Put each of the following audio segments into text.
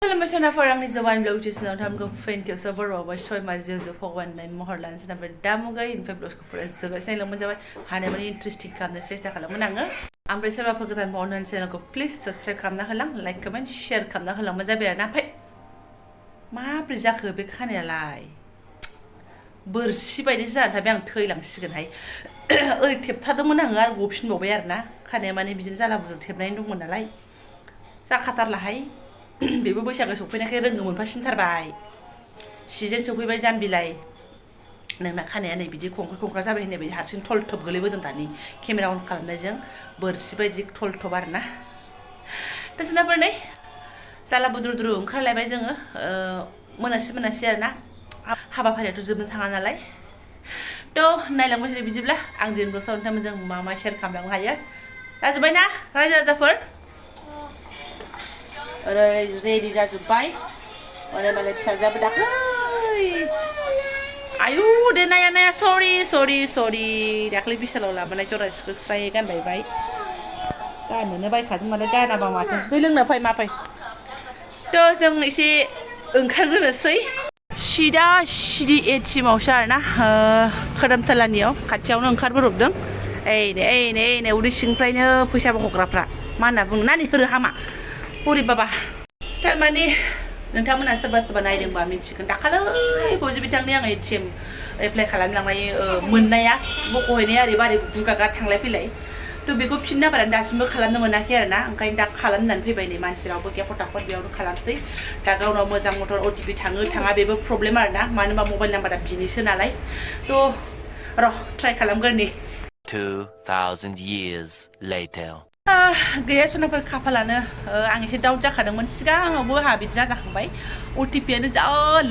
खुलुमबाय सनाफोर आंनि Jobanivlog चेनेलाव नोंथांमोनखौ फिन खेबसे बर'आवबो सयमा जिउ भगवाननि महर लानो सानबाय दा मुगाय इनफाय ब्लगखौ फुरा जोबोद नायलांबानो जाबाय हानायमानि इन्टारेस्टिं खालामनो सेस्था खालामगोन आङो ओमफ्राय सोरबाफोर गोदान अननानै चेनेलखौ प्लिज साबस्क्राइब खालामना होलां लाइक कमेन्ट शेयार खालामना होलांबानो जाबाय आरोना ओमफ्राय माब्रै जाखो बे खानायालाय बोरसि बायदिसो जानानै थाबाय आं थैलांसिगोनहाय ओरै थेबथादोंमोन आङो आरो गफिनबावबाय आरोना खानाया माने बिदिनो जाला बुजु थेबनाय दंमोन नालाय जाखाथारलाहाय बेबो बैसागो सफैनायखाय रोंगो मोनफासिनथारबाय सिजोन सफैबाय जामबिलाय नोंना खानाया नै बिदि खंख्रा जाबाय होननाय बायदि हारसिं थलथब गोलैबोदों दानि केमेरा अन खालामनायजों बोरसि बायदि थलथब आरोना दा जोंनाफोर नै जाला बुद्रु ओंखारलायबाय जोङो मोनासि आरोना हाबाफारियाथ' जोबनो थाङा नालाय थ' नायलांबाय बिदिब्ला आं दिनै ब्लगआव नोंथांमोनजों मा शेयार खालामलांनो हायो जाजोब्बाय ना रायजो राजाफोर ओरै रेडि जाजोब्बाय ओरै मालाय फिसाजोआबो दाख्लै आयु दे नाया सरि दाख्लै बिसालाव लाबोनाय जरासेखौ स्राय गानबायबाय गाननोनो बायखादों माथो गानाबा माथो दै लोंनो फै मा फै थ' जों एसे ओंखारग्रोनोसै सिदा एटिएमावसो आरोना खोरोमथलानियाव खाथियावनो ओंखारबोब्रबदों नै उदै सिंनिफ्रायनो फैसा बख'ग्राफ्रा मा होनना बुङो नानि होरो हामा हरि बाबा थारमाने नोंथांमोना सोरबा नायदोंबा मिन्थिगोन दाखालै बावजो बिथांनि आं एटिएम एप्लाइ खालामलांनाय मोननाया बख'हैनाया ओरैबारै दुगागा थांलाय फैलाय थ' बेखौ फिन नाम्बारानो दासिमबो खालामनो मोनाखै आरोना ओंखायनो दा खालामनानै फैबाय नै मानसि रावबो गैया फटाफट बेयावनो खालामसै दा गावनाव मोजां मथर अटिपि थाङा बेबो प्रब्लेम आरोना मानो होनबा मबाइल नाम्बारा बिनिसो नालाय थ' र' ट्राइ खालामग्रोनि 2000 years later गैया सनाफोर खाफालानो आं एसे डाउट जाखादोंमोन सिगाङावबो आंहा बिदि जाखांबाय अटिपिआनो जा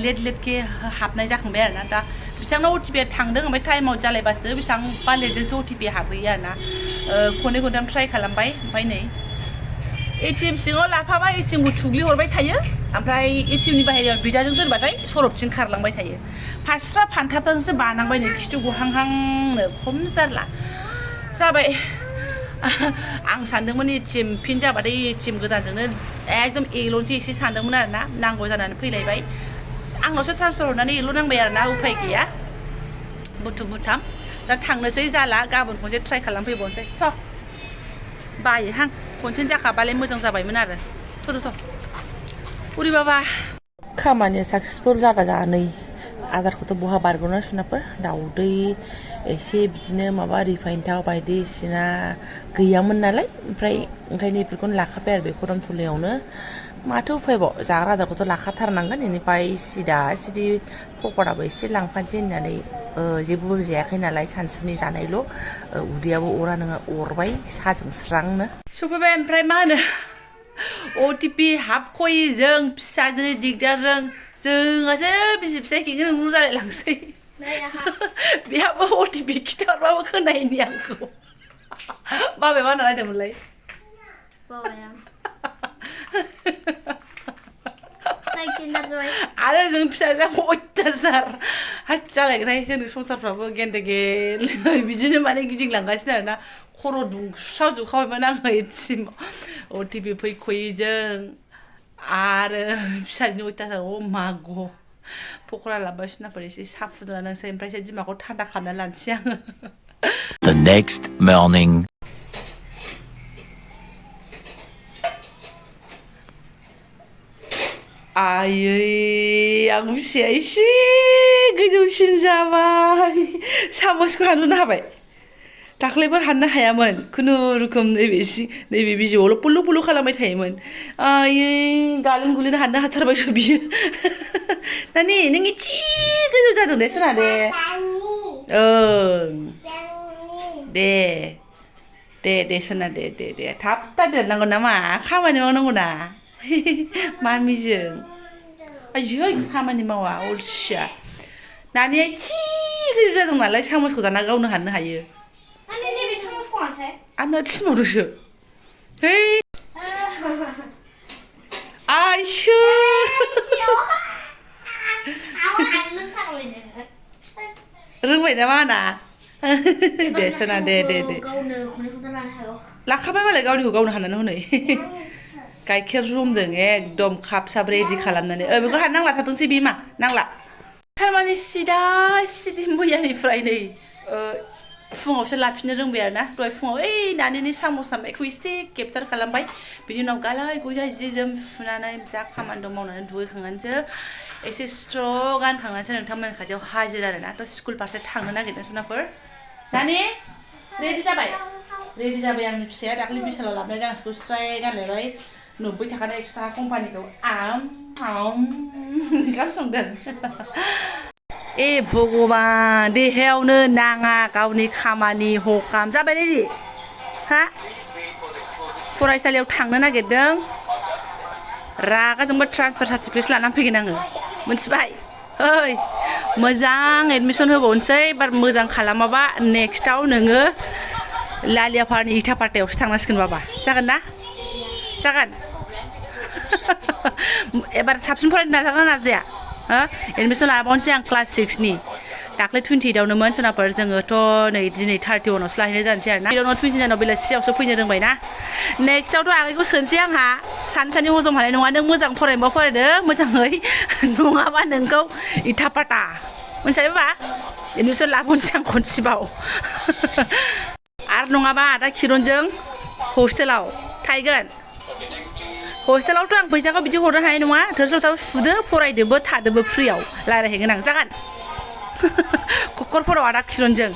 लेटके हाबनाय जाखांबाय आरोना दा बिथांनाव अटिपिआ थांदों ओमफ्राय टाइम आउट जालायबासो बेसेबांबा लेटजोंसो अटिपि हाबहैयो आरोना खननै खनथाम ट्राइ खालामबाय ओमफ्राय नै एटिएम सिङाव लाफाबा एटिएमखौ थुग्लिहरबाय थायो ओमफ्राय एटिएमनि बाहेरायाव बिदाजों दोनबाथाय सरबथिं खारलांबाय थायो फास्रा फानथाथांसो बानांबाय नै खिथु गहांहांनो खम जारला जाबाय आं सानदोंमोन एटिएम पिन जाबाथाय एटिएम गोदानजोंनो एकदम एल'नोसै एसे सानदोंमोन आरोना नांगौ जानानै फैलायबाय आंनावसो ट्रान्सफार हरनानै एल' नांबाय आरोना उफाय गैया बुथाम दा थांनोसै जाला गाबोन खनसे ट्राइ खालामफैबावनोसै थ' बायोहां खनसेनो जाखाबालाय मोजां जाबायमोन आरो थ' उरि बाबा खामानिया साक्सेसफुल जानानै आदारखौथ' बहा बारग'नो सनाफोर दाउदै एसे बिदिनो माबा रिफाइन थाव बायदिसिना गैयामोन नालाय ओमफ्राय ओंखायनो बेफोरखौनो लाखाबाय आरो बे खरमथलायावनो माथो उफायबाव जाग्रा आदारखौथ' लाखाथारनांगोन बेनिफ्राय सिदि पकराबो एसे लांफानोसै होननानै जेबो जायाखै नालाय सानसुनि जानायल' उदैयाबो अरा नङा अरबाय साजों स्रांनो सफैबाय ओमफ्राय मा होनो अटिपि हाबख'यिजों फिसाजोनि दिगदारजों जोंहासो बिसि फिसाय खेंख्रि खुंख्रि जालायलांसै बेहाबो अटिपि खिथाहरबाबो खोनायैनि आंखौ बाबाया मा होनना नायदोंमोनलाय आरो जों फिसाजोआ अयथासार जालायगोनहाय जोंनि संसारफ्राबो गेन्दे बिदिनो माने गिदिंलांगासिनो आरोना खर' दुंस्राव जुखाबायमोन आङो एटिएमाव अटिपि फैख'यैजों आरो फिसाजोनि अयथासार माग' पकरा लाबोबाय सनाफोर एसे साहा फुदुंना लोंसै ओमफ्रायसो दिमाखौ थान्दा खालामना लानोसै आङो The next morning आयै आं फिसाया एसे गोजौसिन जाबाय सामसखौ हानहरनो हाबाय दाख्लैफोर हाननो हायामोन खुनुरुखुम नैबे बिजौआवल' पुलु खालामबाय थायोमोन आयै गालिन गुलिन हाननो हाथारबायथ' बियो नानि नों एसे गोजौ जादों दे सना दे ओं दे सना दे थाब देरनांगौ नामा खामानि मावनांगौ ना मामिजों आयै खामानि मावा अलसिया नानिया एसे गोजौ जादों नालाय सामसखौ दाना गावनो हाननो हायो आंना थिनबावदोसो है आइसो रोंबाय ना माना दे सना दे लाखाबाय मालाय गावनिखौ गावनो हाननानै हनै गाइखेर रुमदों एकदम काप साब रेडि खालामनानै बेखौ नांला थाथोंसै बिमा नांला थारमाने सिदा सिदि मैयानिफ्राय नै फुङावसो लाफिननो रोंबाय आरोना दहाय फुङाव ओइ नानिनि सामस सामनायखौ एसे केपचार खालामबाय बिनि उनाव गालाय गुजाय जि जोम सुनानै जा खामानि दं मावनानै दुगैखांनानैसो एसे स्र' गानखांनानैसो नोंथांमोननि खाथियाव हाजिर आरोना थ' स्कुल फारसे थांनो नागिरदों सुनाफोर नानि रेडि जाबाय आंनि फिसाया दाखालि बिशालाव लाबोनाय गांसेखौ स्राय गानलायबाय 90 थाखाना 100 थाखा कम्पानिखौ ओंखाम संदों ए भगबान देहायावनो नाङा गावनि खामानि हखाम जाबाय रेडि हा फरायसालियाव थांनो नागिरदों रागा जोंबा ट्रान्सफार सार्टिफिकेट लानानै फैगोन आङो मोनथिबाय ओइ मोजां एडमिसन होबावनोसै बार मोजां खालामाबा नेक्स्टआव नोङो लालियाफारनि इटापाटायावसो थांनांसिगोन बाबा जागोन ना जागोन एबार साबसिन फरायनो नाजागोन ना नाजाया हो एडमिसन लाबावनोसै आं क्लास 6 नि दाख्लै 28आवनोमोन सोनाफोर जोङोथ' नै दिनै 31आवसो लाहैनाय जानोसै आरोना 29 बेलासियावसो फैनो रोंबाय ना नेक्स्टआवथ' आगैखौ सोनोसै आंहा सानसेनि हजम हानाय नङा नों मोजां फरायनोबा फरायदो मोजाङै नङाबा नोंखौ इटापाटा मोनथिबाय बाबा एडमिसन लाबावनोसै आं खनसेबाव आरो नङाबा आदा किरनजों हस्टेलाव थाहैगोन हस्टेलावथ' आं फैसाखौ बिदि हरनो हानाय नङा थोरसि लथाखौ सुदो फरायदोबो थादोबो फ्रियाव रायज्लायहैगोन आं जागोन क'क्राझाराव आदा किरनजों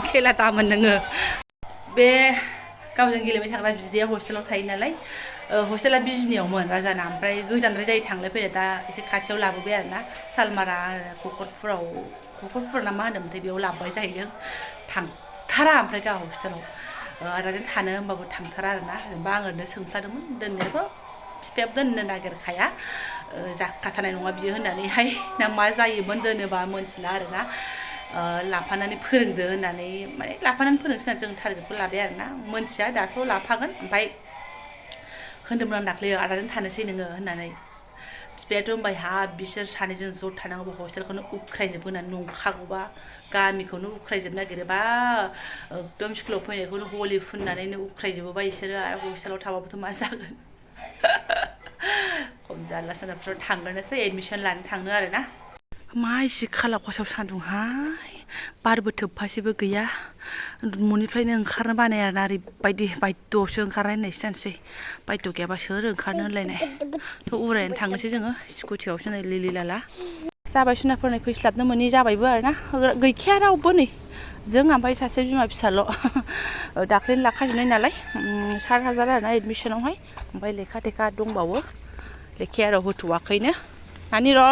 खेला दामोन नोङो बे गावजों गेलेबाय थाग्रा बिदाया हस्टेलाव थायो नालाय हस्टेला बिजनियावमोन राजाना ओमफ्राय गोजानद्राय जायो थांलाय फैलाय दा एसे खाथियाव लाबोबाय आरोना सालमारा क'क्राझार ना मा होनोमोनथाय बेयाव लाबोबाय जाहैदों थांथारा ओमफ्राय गाव हस्टेलाव आदाजों थानो होमबाबो थांथारा आरोना जेनेबा आं ओरैनो सोंफ्लादोंमोन दोननायाथ' बिफायाबो दोननो नागिरखाया जाखाथारनाय नङा बियो होननानैहाय ना मा जायोमोन दोनोबा मोनथिला आरोना लाफानानै फोरोंदो होननानै माने लाफानानै फोरोंसै होननानै जों टारगेटखौ लाबाय आरोना मोनथिया दाथ' लाफागोन ओमफ्राय होनदोंमोन आं दाख्लै आदाजों थानोसै नोङो होननानै बिफायाथ' होनबाय हाब बिसोर सानैजों ज' थानांगौबा हस्टेलखौनो उख्रायजोबो होननानै नंखागौबा गामिखौनो उख्रायजोबनो नागिरोबा एकदम स्कुलाव फैनायखौनो हलि फुननानैनो उख्रायजोबोबा बिसोरो आरो हस्टेलाव थाबाबोथ' मा जागोन खम जारला सोनाबफ्राव थांग्रोनोसै एडमिसन लानो थांनो आरोना मा एसे खाला खसाव सान्दुंहाय बारबो थोबफासेबो गैया न'निफ्रायनो ओंखारनो बानाय आरोना ओरैबायदि बायद'आवसो ओंखारनाय होननायसो जानोसै बायद' गैयाबा सोर ओंखारनो होनलायनाय थ' उरायनो थांनोसै जोङो स्कुटियावसो नै लिलि लाला जाबाय सुनाफोरनि फैस्लाबनो मोनि जाबायबो आरोना गैखाया रावबो नै जों ओमफ्राय सासे बिमा फिसाल' दाख्लैनो लाखाजोबनाय नालाय 7,000 आरोना एडमिसनावहाय ओमफ्राय लेखा थेखा दंबावो लेखाया राव होथ'वाखैनो नानि र'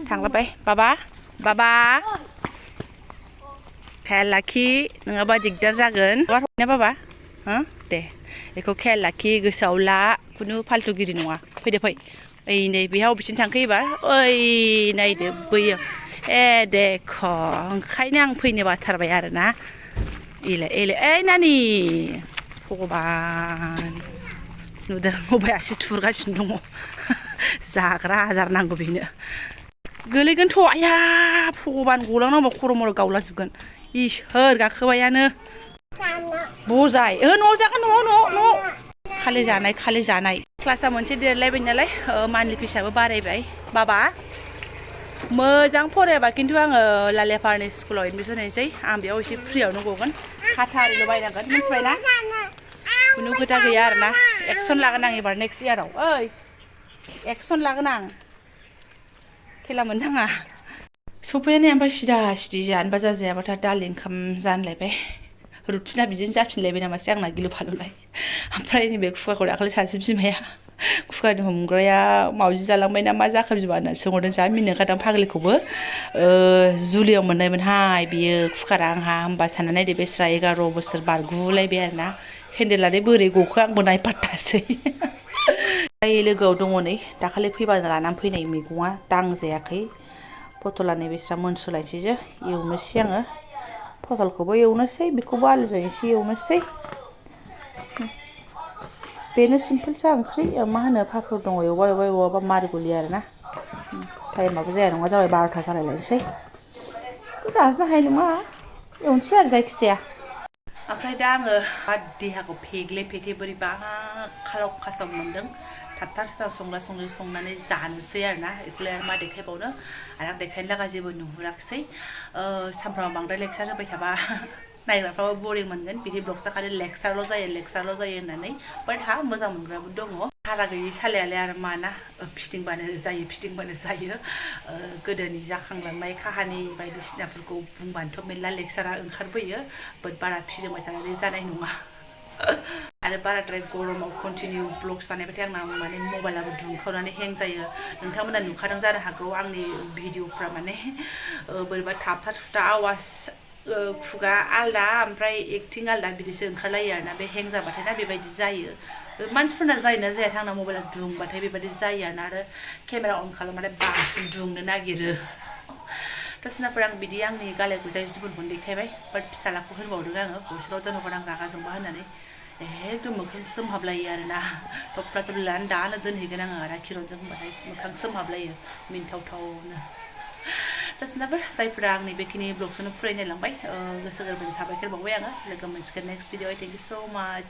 थांलाबाय बाबा खेल लाखि नङाबा दिगदार जागोन ना बाबा दे बेखौ खेल लाखि गोसोआव ला खुनु फाल्थुगिरि नङा फैदो फै ओइ नै बेहा बबेथिं थांखो एबार ओइ नायदो बैयो देख ओंखायनो आं फैनो बाथारबाय आरोना एलाय ओइ नानि भगबान नुदों बबाय आसि थुरगासिनो दङ जाग्रा आदार नांगौ बेनो गोलैगोनथ' आया भगबान गलांनांगौ खर' मर' गावलाजोबगोन इसोर गाखोबायानो बजाय न'आव जागोन न'आव खालि जानाय क्लासा मोनसे देरलायबाय नालाय मान्थलि फिसाबो बारायबाय बाबा मोजां फरायाबा खिन्थु आङो लालियाफारनि स्कुलाव एडमिसन होनोसै आं बेयाव एसे फ्रियावनो गगोन खाथा आरिल' बायनांगोन मिथिबाय ना खुनु खोथा गैया आरोना एक्सन लागोन आं एबार नेक्स्ट इयाराव ओइ एक्सन लागोन आं खेला मोननाङा सफैयानो ओमफ्राय सिदा सिदि जानोबा जाजायाबाथाय दालि ओंखाम जानलायबाय रुटिना बिदिनो जाफिनलायबाय नामासै आंना गिलु फालुलाय ओमफ्राय नैबे कुकारखौ दाखालि सासे बिमाया कुकारनि हमग्राया मावजि जालांबाय ना मा जाखो बिमा होननानै सोंहरदों जा मिनिनो ओंखारदों फाग्लिखौबो जुलियाव मोननायमोनहाय बियो कुकारा आंहा होमबा सानना नायदो बेस्रा 11 बोसोर बारगुलायबाय आरोना हेन्देलानो बोरै गखो आंबो नायपात्तासै लोगोआव दङ नै दाखालि फैबानो लानानै फैनाय मैगङा दांजायाखै पटला नै बेस्रा मोनसोलायनोसैसो एवनोसै आङो पटलखौबो एवनोसै बेखौबो आलुजों एसे एवनोसै बेनो सिम्पोलसा ओंख्रि मा होनो पापर दङ एवबा मारगुलि आरोना टाइमाबो जाया नङा जाबाय 12ता जालायलायनोसै जाजोबनो हानाय नङा एवनोसै आरो जायखिजाया ओमफ्राय दा आङो देहाखौ फेग्ले फेथे बोरैबा खालाव खासाव मोन्दों थाबथा सिथाव संनानै जानोसै आरोना बेखौलाय आरो मा देखायबावनो आरो आं देखायनो लागा जेबो नुहुराखिसै सानफ्रामबो बांद्राय लेक्सार होबाय थाबा नायग्राफ्राबो बरिं मोनगोन बिदि ब्लगसा खालि लेक्सारल' जायो होननानै बाट हा मोजां मोनग्राबो दङ हारा गैयि सालायालाय आरो माना फिदिंबानो जायो गोदोनि जाखांलांनाय काहानि बायदिसिनाफोरखौ बुंबानोथ' मेरला लेक्सारा ओंखारबोयो बाट बारा फिदिंबाय थानानै जानाय नङा आरो बाराद्राय गरमाव कन्टिनिउ ब्लग्स बानायबाथाय आंना माने मबाइलाबो दुंखावनानै हें जायो नोंथांमोना नुखादों जानो हागौ आंनि भिडिअफ्रा माने बोरैबा थाबथा थुबथा आवाज खुगा आलदा ओमफ्राय एक्टिं आलदा बिदिसो ओंखारलायो आरोना बे हें जाबाथाय ना बेबायदि जायो मानसिफोरना जायोना जाया आंना मबाइला दुंबाथाय बेबायदि जायो आरोना आरो केमेरा अन खालामबाथाय बांसिन दुंनो नागिरो दसनाफोर आं बिदि आंनि गालाय गुजाय जिबनखौनो देखायबाय बाट फिसालाखौ होनबावदों आङो हस्टेलाव दोनहरगोन आं रागा जोंबा होननानै एकदम मोखां सोमहाबलायो आरोना थफ्ला थफ्लानो दानो दोनहैगोन आङो आरो किरनजों होनबाथाय मोखां सोमहाबलायो मिन्थावथावनो दसनाफोर जायफोरा आंनि बेखिनि ब्लगखौनो फुरायनायलांबाय गोसो गोरबोनि साबायखर बावबाय आङो लोगो मोनसिगोन नेक्स्ट भिडिअ थेंक इउ सो माच